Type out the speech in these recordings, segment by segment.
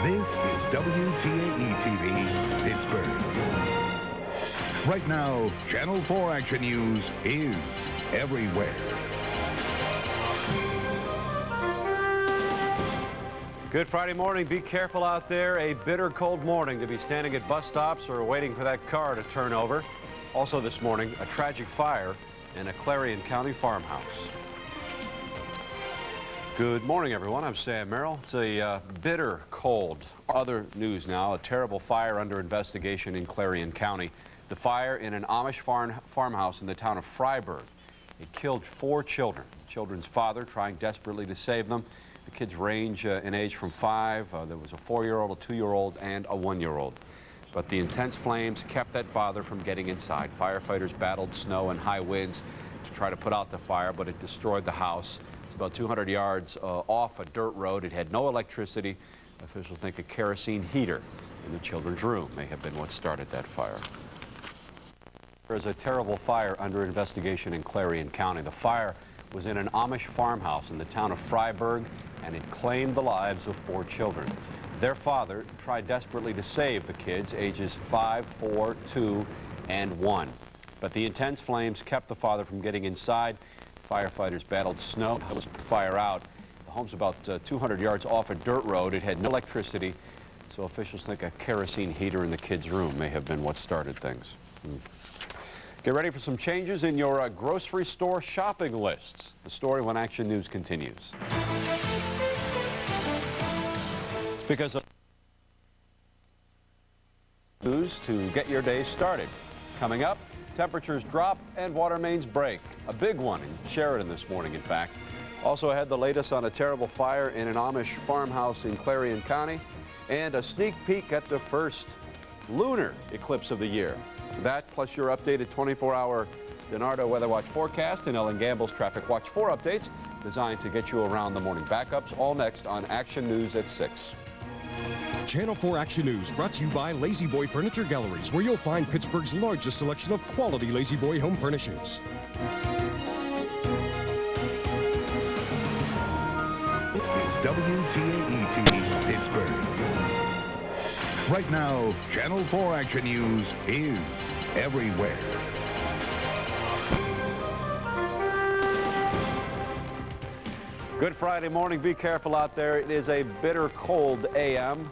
This is WTAE-TV, Pittsburgh. Right now, Channel 4 Action News is everywhere. Good Friday morning. Be careful out there. A bitter cold morning to be standing at bus stops or waiting for that car to turn over. Also this morning, a tragic fire in a Clarion County farmhouse. Good morning, everyone. I'm Sam Merrill. It's a bitter cold. Other news now, a terrible fire under investigation in Clarion County. The fire in an Amish farmhouse in the town of Freiburg. It killed 4 children. The children's father trying desperately to save them. The kids range in age from 5. There was a 4-year-old, a 2-year-old, and a 1-year-old. But the intense flames kept that father from getting inside. Firefighters battled snow and high winds to try to put out the fire, but it destroyed the house. It's about 200 yards off a dirt road. It had no electricity. Officials think a kerosene heater in the children's room may have been what started that fire. There is a terrible fire under investigation in Clarion County. The fire was in an Amish farmhouse in the town of Freiburg, and it claimed the lives of 4 children. Their father tried desperately to save the kids, ages 5, 4, 2, and 1. But the intense flames kept the father from getting inside. Firefighters battled snow to put the fire out. The home's about 200 yards off a dirt road. It had no electricity, so officials think a kerosene heater in the kids' room may have been what started things. Get ready for some changes in your grocery store shopping lists. The story when Action News continues. Because of news to get your day started. Coming up, temperatures drop and water mains break. A big one in Sheridan this morning, in fact. Also ahead, the latest on a terrible fire in an Amish farmhouse in Clarion County, and a sneak peek at the first lunar eclipse of the year. That plus your updated 24-hour DiNardo Weather Watch forecast and Ellen Gamble's Traffic Watch 4 updates designed to get you around the morning backups. All next on Action News at 6. Channel 4 Action News brought to you by Lazy Boy Furniture Galleries, where you'll find Pittsburgh's largest selection of quality Lazy Boy home furnishings. This is WTAE-TV, Pittsburgh. Right now, Channel 4 Action News is everywhere. Good Friday morning. Be careful out there. It is a bitter cold a.m.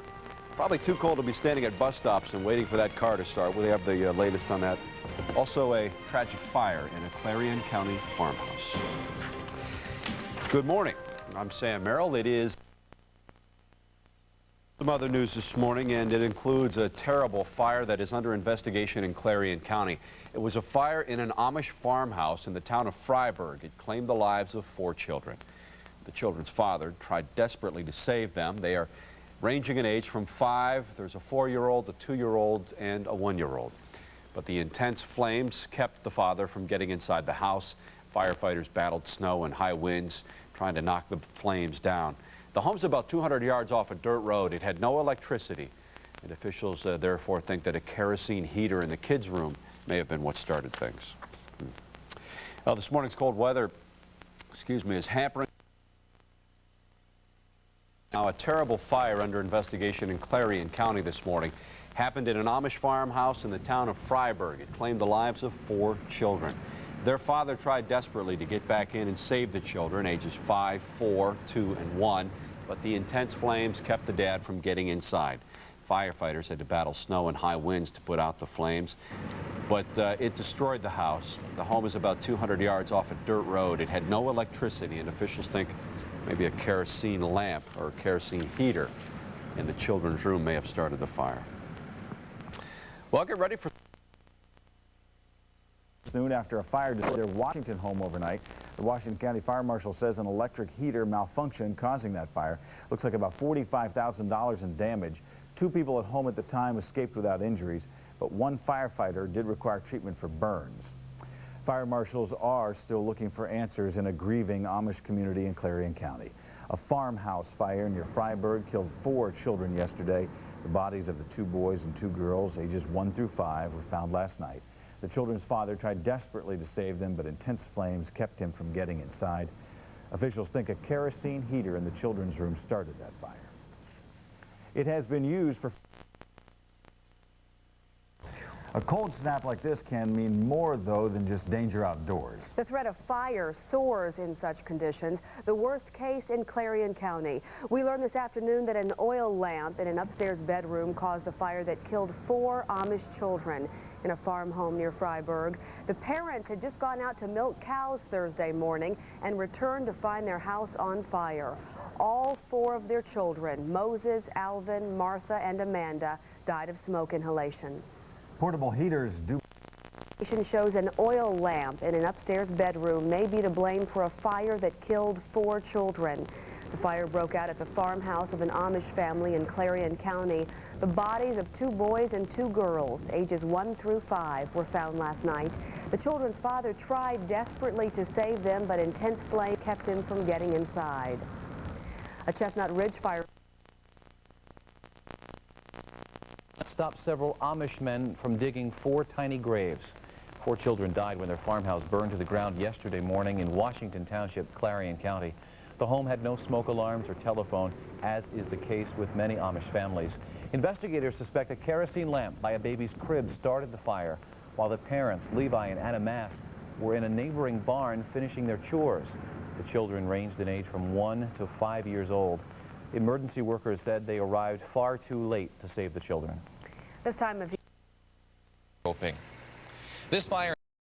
Probably too cold to be standing at bus stops and waiting for that car to start. We have the latest on that. Also a tragic fire in a Clarion County farmhouse. Good morning. I'm Sam Merrill. It is some other news this morning, and it includes a terrible fire that is under investigation in Clarion County. It was a fire in an Amish farmhouse in the town of Freiburg. It claimed the lives of 4 children. The children's father tried desperately to save them. They are ranging in age from 5. There's a 4-year-old, a 2-year-old, and a 1-year-old. But the intense flames kept the father from getting inside the house. Firefighters battled snow and high winds, trying to knock the flames down. The home's about 200 yards off a dirt road. It had no electricity, and officials therefore think that a kerosene heater in the kids' room may have been what started things. Well, this morning's cold weather, is hampering. Now, a terrible fire under investigation in Clarion County this morning happened in an Amish farmhouse in the town of Freiburg. It claimed the lives of 4 children. Their father tried desperately to get back in and save the children, ages 5, 4, 2, and 1, but the intense flames kept the dad from getting inside. Firefighters had to battle snow and high winds to put out the flames, but it destroyed the house. The home is about 200 yards off a dirt road. It had no electricity, and officials think maybe a kerosene lamp or a kerosene heater in the children's room may have started the fire. Well, get ready for noon after a fire destroyed their Washington home overnight. The Washington County Fire Marshal says an electric heater malfunctioned, causing that fire. Looks like about $45,000 in damage. 2 people at home at the time escaped without injuries, but 1 firefighter did require treatment for burns. Fire marshals are still looking for answers in a grieving Amish community in Clarion County. A farmhouse fire near Freiburg killed 4 children yesterday. The bodies of the 2 boys and 2 girls, ages 1 through 5, were found last night. The children's father tried desperately to save them, but intense flames kept him from getting inside. Officials think a kerosene heater in the children's room started that fire. It has been used for... A cold snap like this can mean more, though, than just danger outdoors. The threat of fire soars in such conditions. The worst case in Clarion County. We learned this afternoon that an oil lamp in an upstairs bedroom caused a fire that killed 4 Amish children in a farm home near Freiburg. The parents had just gone out to milk cows Thursday morning and returned to find their house on fire. All 4 of their children, Moses, Alvin, Martha, and Amanda, died of smoke inhalation. Portable heaters do... Shows an oil lamp in an upstairs bedroom may be to blame for a fire that killed 4 children. The fire broke out at the farmhouse of an Amish family in Clarion County. The bodies of 2 boys and 2 girls, ages 1 through 5, were found last night. The children's father tried desperately to save them, but intense flame kept him from getting inside. A Chestnut Ridge fire stopped several Amish men from digging 4 tiny graves. 4 children died when their farmhouse burned to the ground yesterday morning in Washington Township, Clarion County. The home had no smoke alarms or telephone, as is the case with many Amish families. Investigators suspect a kerosene lamp by a baby's crib started the fire, while the parents, Levi and Anna Mast, were in a neighboring barn finishing their chores. The children ranged in age from 1 to 5 years old. Emergency workers said they arrived far too late to save the children. this time of Hoping. This fire